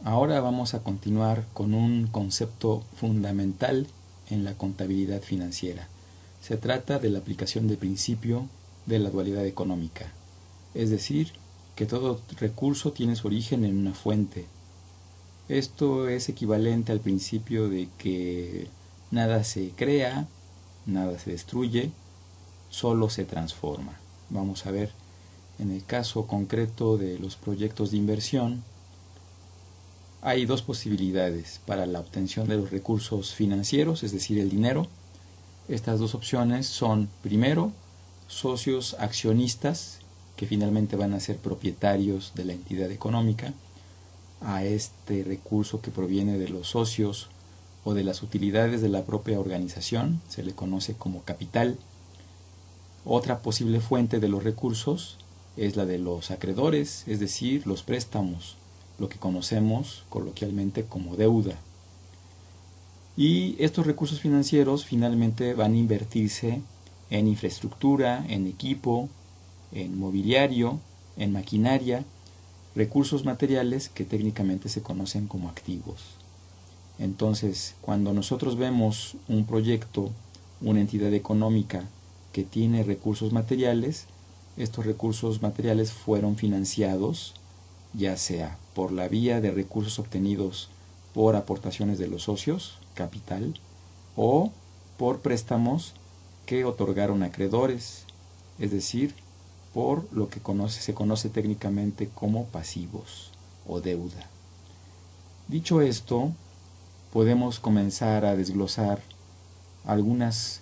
Ahora vamos a continuar con un concepto fundamental en la contabilidad financiera. Se trata de la aplicación del principio de la dualidad económica, es decir, que todo recurso tiene su origen en una fuente. Esto es equivalente al principio de que nada se crea, nada se destruye, solo se transforma. Vamos a ver en el caso concreto de los proyectos de inversión. Hay dos posibilidades para la obtención de los recursos financieros, es decir, el dinero. Estas dos opciones son, primero, socios accionistas, que finalmente van a ser propietarios de la entidad económica. A este recurso que proviene de los socios o de las utilidades de la propia organización se le conoce como capital. Otra posible fuente de los recursos es la de los acreedores, es decir, los préstamos, lo que conocemos coloquialmente como deuda. Y estos recursos financieros finalmente van a invertirse en infraestructura, en equipo, en mobiliario, en maquinaria, recursos materiales que técnicamente se conocen como activos. Entonces, cuando nosotros vemos un proyecto, una entidad económica que tiene recursos materiales, estos recursos materiales fueron financiados ya sea por la vía de recursos obtenidos por aportaciones de los socios, capital, o por préstamos que otorgaron acreedores, es decir, por lo que se conoce técnicamente como pasivos o deuda. Dicho esto, podemos comenzar a desglosar algunos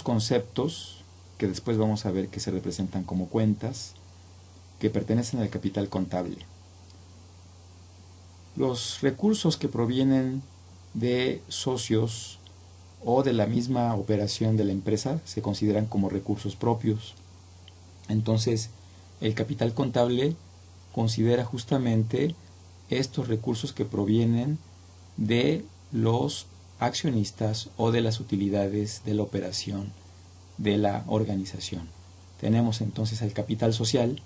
conceptos que después vamos a ver que se representan como cuentas, que pertenecen al capital contable. Los recursos que provienen de socios o de la misma operación de la empresa se consideran como recursos propios. Entonces, el capital contable considera justamente estos recursos que provienen de los accionistas o de las utilidades de la operación de la organización. Tenemos entonces el capital social,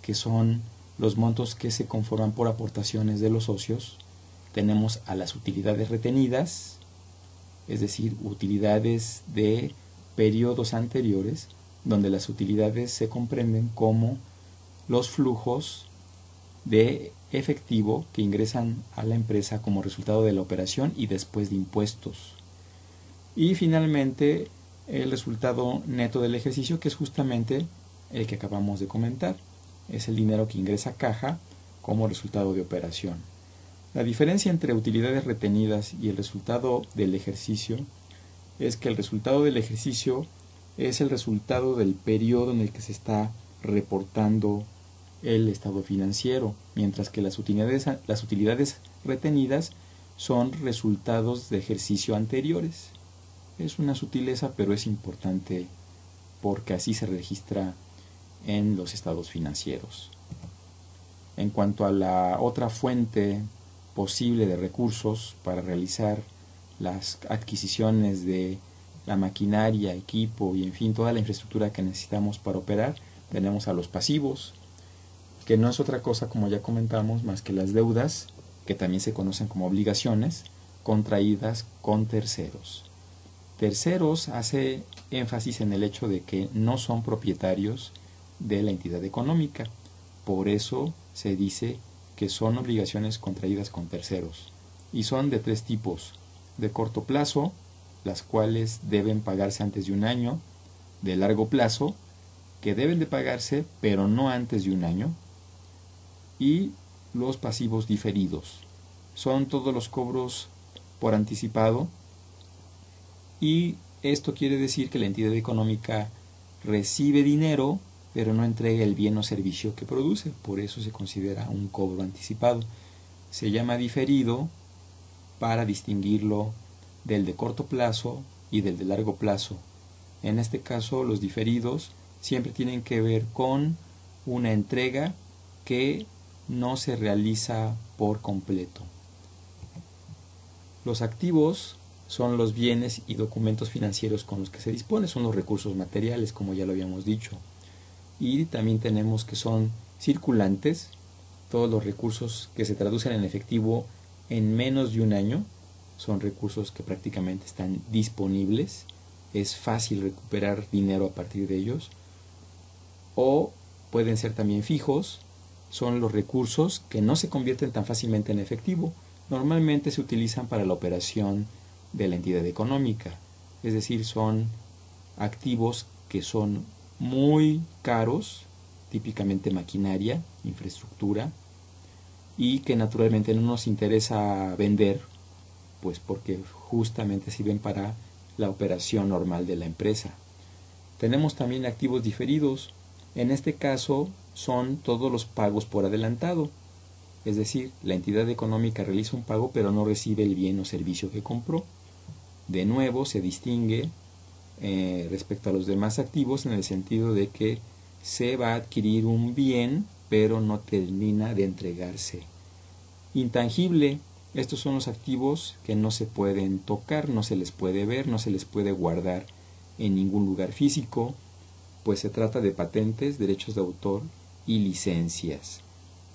que son los montos que se conforman por aportaciones de los socios. Tenemos a las utilidades retenidas, es decir, utilidades de periodos anteriores, donde las utilidades se comprenden como los flujos de efectivo que ingresan a la empresa como resultado de la operación y después de impuestos. Y finalmente, el resultado neto del ejercicio, que es justamente el que acabamos de comentar. Es el dinero que ingresa a caja como resultado de operación. La diferencia entre utilidades retenidas y el resultado del ejercicio es que el resultado del ejercicio es el resultado del periodo en el que se está reportando el estado financiero, mientras que las utilidades retenidas son resultados de ejercicio anteriores. Es una sutileza, pero es importante porque así se registra en los estados financieros. En cuanto a la otra fuente posible de recursos para realizar las adquisiciones de la maquinaria, equipo y en fin toda la infraestructura que necesitamos para operar, tenemos a los pasivos, que no es otra cosa, como ya comentamos, más que las deudas, que también se conocen como obligaciones, contraídas con terceros. Terceros hace énfasis en el hecho de que no son propietarios de la entidad económica. Por eso se dice que son obligaciones contraídas con terceros. Y son de tres tipos: de corto plazo, las cuales deben pagarse antes de un año; de largo plazo, que deben de pagarse pero no antes de un año; y los pasivos diferidos. Son todos los cobros por anticipado, y esto quiere decir que la entidad económica recibe dinero pero no entrega el bien o servicio que produce. Por eso se considera un cobro anticipado. Se llama diferido para distinguirlo del de corto plazo y del de largo plazo. En este caso, los diferidos siempre tienen que ver con una entrega que no se realiza por completo. Los activos son los bienes y documentos financieros con los que se dispone, son los recursos materiales, como ya lo habíamos dicho. Y también tenemos que son circulantes, Todos los recursos que se traducen en efectivo en menos de un año son recursos que prácticamente están disponibles. Es fácil recuperar dinero a partir de ellos. O pueden ser también fijos. Son los recursos que no se convierten tan fácilmente en efectivo. Normalmente se utilizan para la operación de la entidad económica. Es decir, son activos que son muy caros, típicamente maquinaria, infraestructura, y que naturalmente no nos interesa vender, pues porque justamente sirven para la operación normal de la empresa. Tenemos también activos diferidos. En este caso son todos los pagos por adelantado. Es decir, la entidad económica realiza un pago pero no recibe el bien o servicio que compró. De nuevo se distingue respecto a los demás activos en el sentido de que se va a adquirir un bien pero no termina de entregarse. Intangible, estos son los activos que no se pueden tocar, no se les puede ver, no se les puede guardar en ningún lugar físico, pues se trata de patentes, derechos de autor y licencias.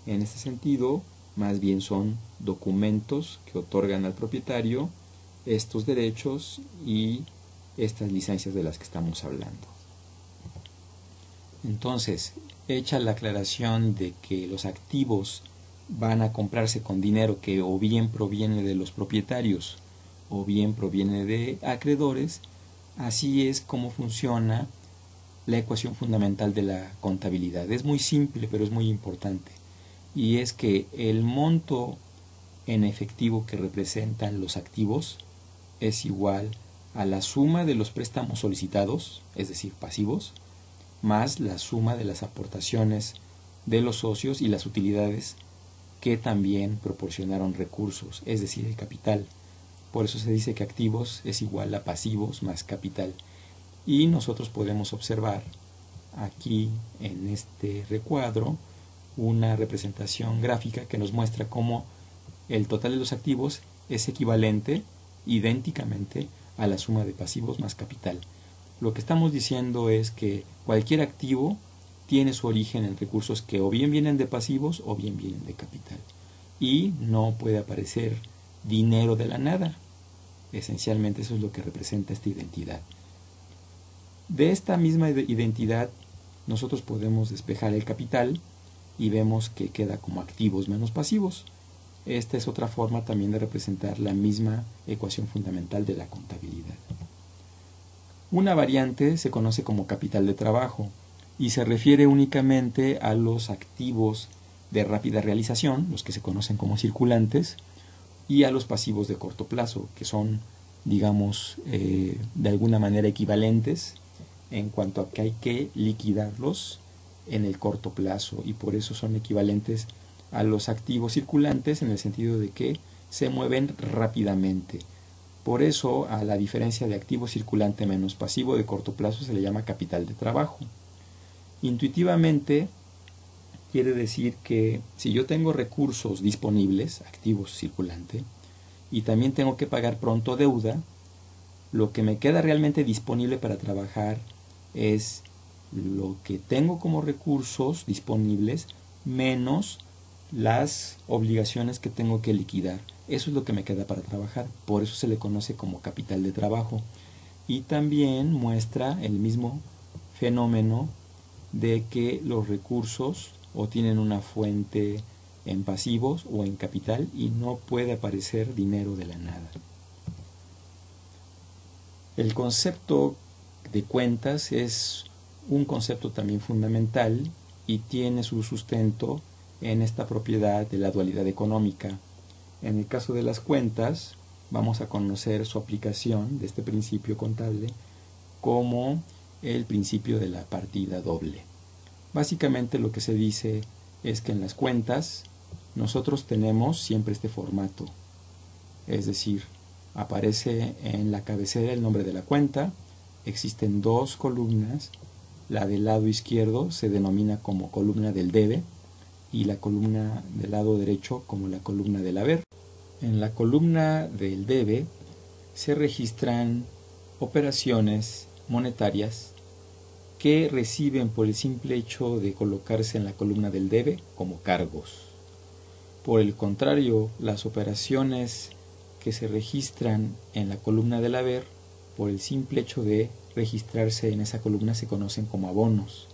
En este sentido, más bien son documentos que otorgan al propietario estos derechos y estas licencias de las que estamos hablando. Entonces, hecha la aclaración de que los activos van a comprarse con dinero que o bien proviene de los propietarios o bien proviene de acreedores, así es como funciona la ecuación fundamental de la contabilidad. Es muy simple, pero es muy importante. Y es que el monto en efectivo que representan los activos es igual a la suma de los préstamos solicitados, es decir, pasivos, más la suma de las aportaciones de los socios y las utilidades que también proporcionaron recursos, es decir, el capital. Por eso se dice que activos es igual a pasivos más capital. Y nosotros podemos observar aquí en este recuadro una representación gráfica que nos muestra cómo el total de los activos es equivalente idénticamente a la suma de pasivos más capital. Lo que estamos diciendo es que cualquier activo tiene su origen en recursos que o bien vienen de pasivos o bien vienen de capital. Y no puede aparecer dinero de la nada. Esencialmente eso es lo que representa esta identidad. De esta misma identidad nosotros podemos despejar el capital y vemos que queda como activos menos pasivos. Esta es otra forma también de representar la misma ecuación fundamental de la contabilidad. Una variante se conoce como capital de trabajo y se refiere únicamente a los activos de rápida realización, los que se conocen como circulantes, y a los pasivos de corto plazo, que son, digamos, de alguna manera equivalentes en cuanto a que hay que liquidarlos en el corto plazo, y por eso son equivalentes a los activos circulantes en el sentido de que se mueven rápidamente. Por eso a la diferencia de activo circulante menos pasivo de corto plazo se le llama capital de trabajo. Intuitivamente quiere decir que si yo tengo recursos disponibles, activos circulante, y también tengo que pagar pronto deuda, lo que me queda realmente disponible para trabajar es lo que tengo como recursos disponibles menos las obligaciones que tengo que liquidar. Eso es lo que me queda para trabajar. Por eso se le conoce como capital de trabajo. Y también muestra el mismo fenómeno de que los recursos o tienen una fuente en pasivos o en capital y no puede aparecer dinero de la nada. El concepto de cuentas es un concepto también fundamental y tiene su sustento en esta propiedad de la dualidad económica. En el caso de las cuentas, vamos a conocer su aplicación de este principio contable como el principio de la partida doble. Básicamente lo que se dice es que en las cuentas nosotros tenemos siempre este formato, es decir, aparece en la cabecera el nombre de la cuenta, existen dos columnas, la del lado izquierdo se denomina como columna del debe y la columna del lado derecho como la columna del haber. En la columna del debe se registran operaciones monetarias que reciben por el simple hecho de colocarse en la columna del debe como cargos. Por el contrario, las operaciones que se registran en la columna del haber, por el simple hecho de registrarse en esa columna, se conocen como abonos.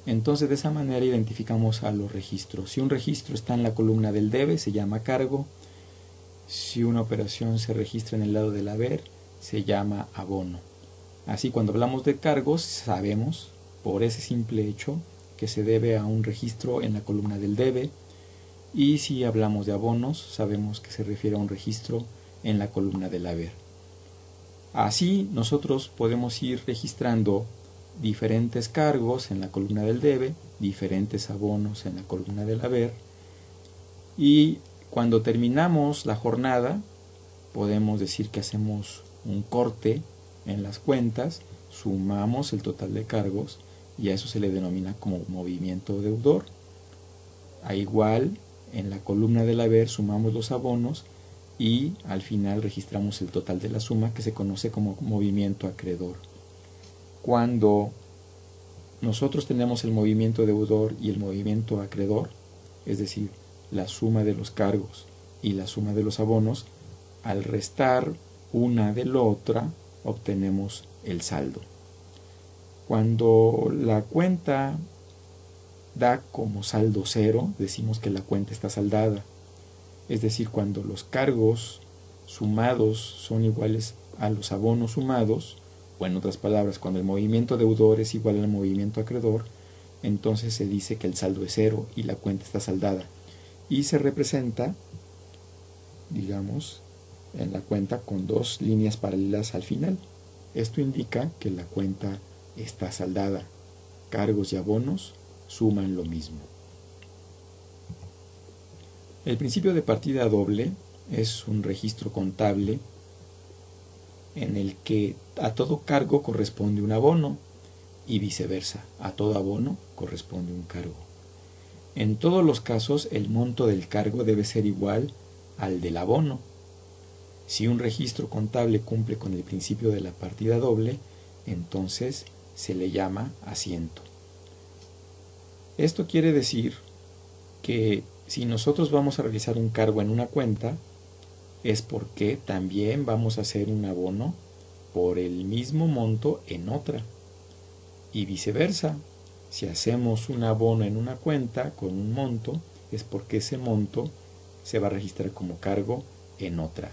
Entonces, de esa manera identificamos a los registros. Si un registro está en la columna del debe, se llama cargo. Si una operación se registra en el lado del haber, se llama abono. Así, cuando hablamos de cargos, sabemos, por ese simple hecho, que se debe a un registro en la columna del debe. Y si hablamos de abonos, sabemos que se refiere a un registro en la columna del haber. Así, nosotros podemos ir registrando diferentes cargos en la columna del debe, diferentes abonos en la columna del haber, y cuando terminamos la jornada podemos decir que hacemos un corte en las cuentas, sumamos el total de cargos y a eso se le denomina como movimiento deudor. A igual, en la columna del haber sumamos los abonos y al final registramos el total de la suma, que se conoce como movimiento acreedor. Cuando nosotros tenemos el movimiento deudor y el movimiento acreedor, es decir, la suma de los cargos y la suma de los abonos, al restar una de la otra obtenemos el saldo. Cuando la cuenta da como saldo cero, decimos que la cuenta está saldada. Es decir, cuando los cargos sumados son iguales a los abonos sumados, o en otras palabras, cuando el movimiento deudor es igual al movimiento acreedor, entonces se dice que el saldo es cero y la cuenta está saldada. Y se representa, digamos, en la cuenta con dos líneas paralelas al final. Esto indica que la cuenta está saldada. Cargos y abonos suman lo mismo. El principio de partida doble es un registro contable en el que a todo cargo corresponde un abono y viceversa, a todo abono corresponde un cargo. En todos los casos el monto del cargo debe ser igual al del abono. Si un registro contable cumple con el principio de la partida doble, entonces se le llama asiento. Esto quiere decir que si nosotros vamos a realizar un cargo en una cuenta, es porque también vamos a hacer un abono por el mismo monto en otra. Y viceversa, si hacemos un abono en una cuenta con un monto, es porque ese monto se va a registrar como cargo en otra.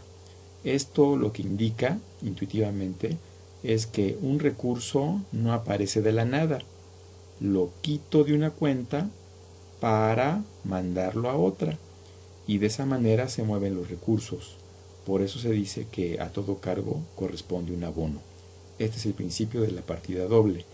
Esto lo que indica intuitivamente es que un recurso no aparece de la nada. Lo quito de una cuenta para mandarlo a otra. Y de esa manera se mueven los recursos. Por eso se dice que a todo cargo corresponde un abono. Este es el principio de la partida doble.